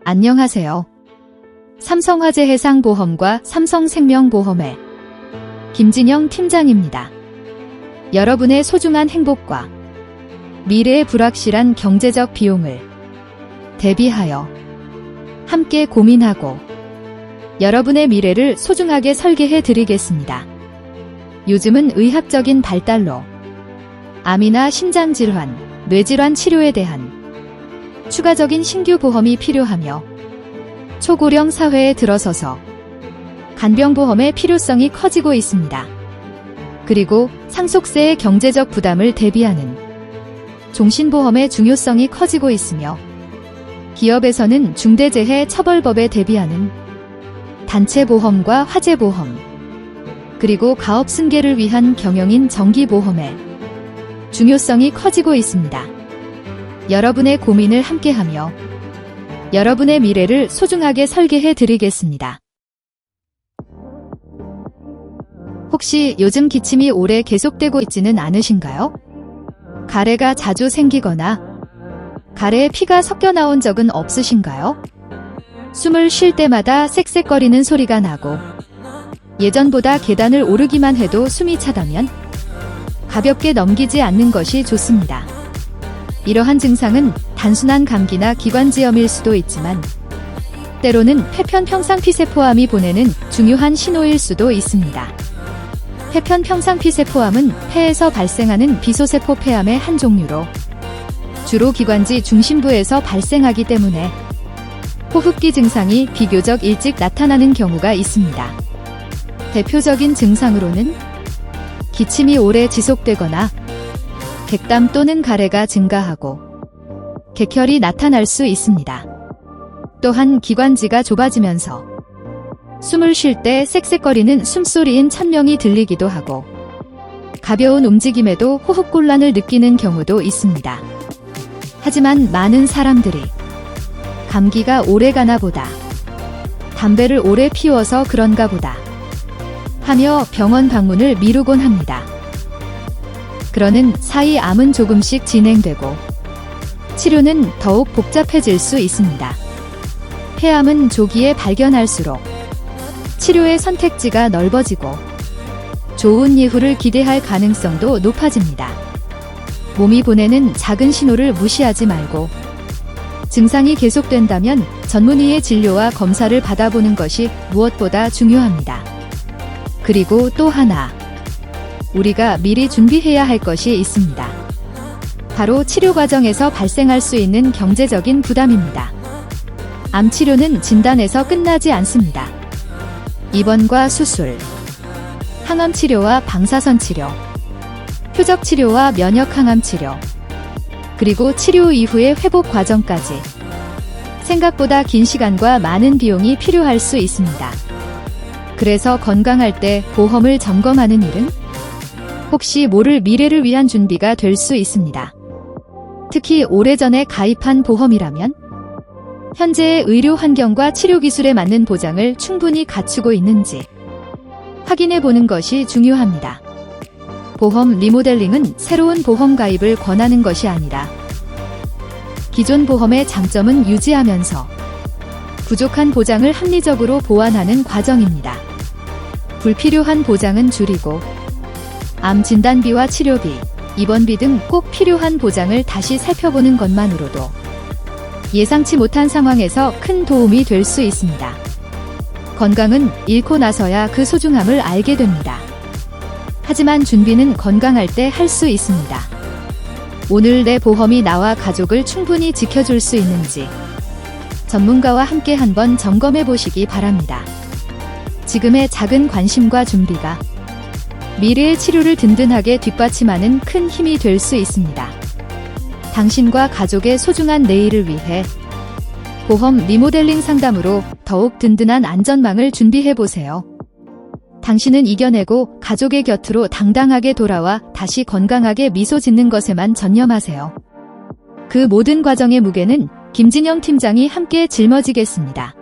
안녕하세요. 삼성화재 해상보험과 삼성생명보험의 김진영 팀장입니다. 여러분의 소중한 행복과 미래의 불확실한 경제적 비용을 대비하여 함께 고민하고 여러분의 미래를 소중하게 설계해 드리겠습니다. 요즘은 의학적인 발달로 암이나 심장질환, 뇌질환 치료에 대한 추가적인 신규 보험이 필요하며 초고령 사회에 들어서서 간병보험의 필요성이 커지고 있습니다. 그리고 상속세의 경제적 부담을 대비하는 종신보험의 중요성이 커지고 있으며 기업에서는 중대재해처벌법에 대비하는 단체보험과 화재보험, 그리고 가업 승계를 위한 경영인 정기보험의 중요성이 커지고 있습니다. 여러분의 고민을 함께하며 여러분의 미래를 소중하게 설계해 드리겠습니다. 혹시 요즘 기침이 오래 계속되고 있지는 않으신가요? 가래가 자주 생기거나 가래에 피가 섞여 나온 적은 없으신가요? 숨을 쉴 때마다 쌕쌕거리는 소리가 나고 예전보다 계단을 오르기만 해도 숨이 차다면 가볍게 넘기지 않는 것이 좋습니다. 이러한 증상은 단순한 감기나 기관지염일 수도 있지만 때로는 폐편평상피세포암이 보내는 중요한 신호일 수도 있습니다. 폐편평상피세포암은 폐에서 발생하는 비소세포 폐암의 한 종류로 주로 기관지 중심부에서 발생하기 때문에 호흡기 증상이 비교적 일찍 나타나는 경우가 있습니다. 대표적인 증상으로는 기침이 오래 지속되거나 객담 또는 가래가 증가하고 객혈이 나타날 수 있습니다. 또한 기관지가 좁아지면서 숨을 쉴 때 쌕쌕거리는 숨소리인 천명이 들리기도 하고 가벼운 움직임에도 호흡곤란을 느끼는 경우도 있습니다. 하지만 많은 사람들이 감기가 오래 가나 보다, 담배를 오래 피워서 그런가 보다 하며 병원 방문을 미루곤 합니다. 그러는 사이 암은 조금씩 진행되고 치료는 더욱 복잡해질 수 있습니다. 폐암은 조기에 발견할수록 치료의 선택지가 넓어지고 좋은 예후를 기대할 가능성도 높아집니다. 몸이 보내는 작은 신호를 무시하지 말고 증상이 계속된다면 전문의의 진료와 검사를 받아보는 것이 무엇보다 중요합니다. 그리고 또 하나, 우리가 미리 준비해야 할 것이 있습니다. 바로 치료 과정에서 발생할 수 있는 경제적인 부담입니다. 암 치료는 진단에서 끝나지 않습니다. 입원과 수술, 항암 치료와 방사선 치료, 표적 치료와 면역 항암 치료, 그리고 치료 이후의 회복 과정까지 생각보다 긴 시간과 많은 비용이 필요할 수 있습니다. 그래서 건강할 때 보험을 점검하는 일은 혹시 모를 미래를 위한 준비가 될 수 있습니다. 특히 오래전에 가입한 보험이라면 현재의 의료 환경과 치료 기술에 맞는 보장을 충분히 갖추고 있는지 확인해 보는 것이 중요합니다. 보험 리모델링은 새로운 보험 가입을 권하는 것이 아니라 기존 보험의 장점은 유지하면서 부족한 보장을 합리적으로 보완하는 과정입니다. 불필요한 보장은 줄이고 암 진단비와 치료비, 입원비 등 꼭 필요한 보장을 다시 살펴보는 것만으로도 예상치 못한 상황에서 큰 도움이 될 수 있습니다. 건강은 잃고 나서야 그 소중함을 알게 됩니다. 하지만 준비는 건강할 때 할 수 있습니다. 오늘 내 보험이 나와 가족을 충분히 지켜줄 수 있는지 전문가와 함께 한번 점검해 보시기 바랍니다. 지금의 작은 관심과 준비가 미래의 치료를 든든하게 뒷받침하는 큰 힘이 될 수 있습니다. 당신과 가족의 소중한 내일을 위해 보험 리모델링 상담으로 더욱 든든한 안전망을 준비해 보세요. 당신은 이겨내고 가족의 곁으로 당당하게 돌아와 다시 건강하게 미소 짓는 것에만 전념하세요. 그 모든 과정의 무게는 김진영 팀장이 함께 짊어지겠습니다.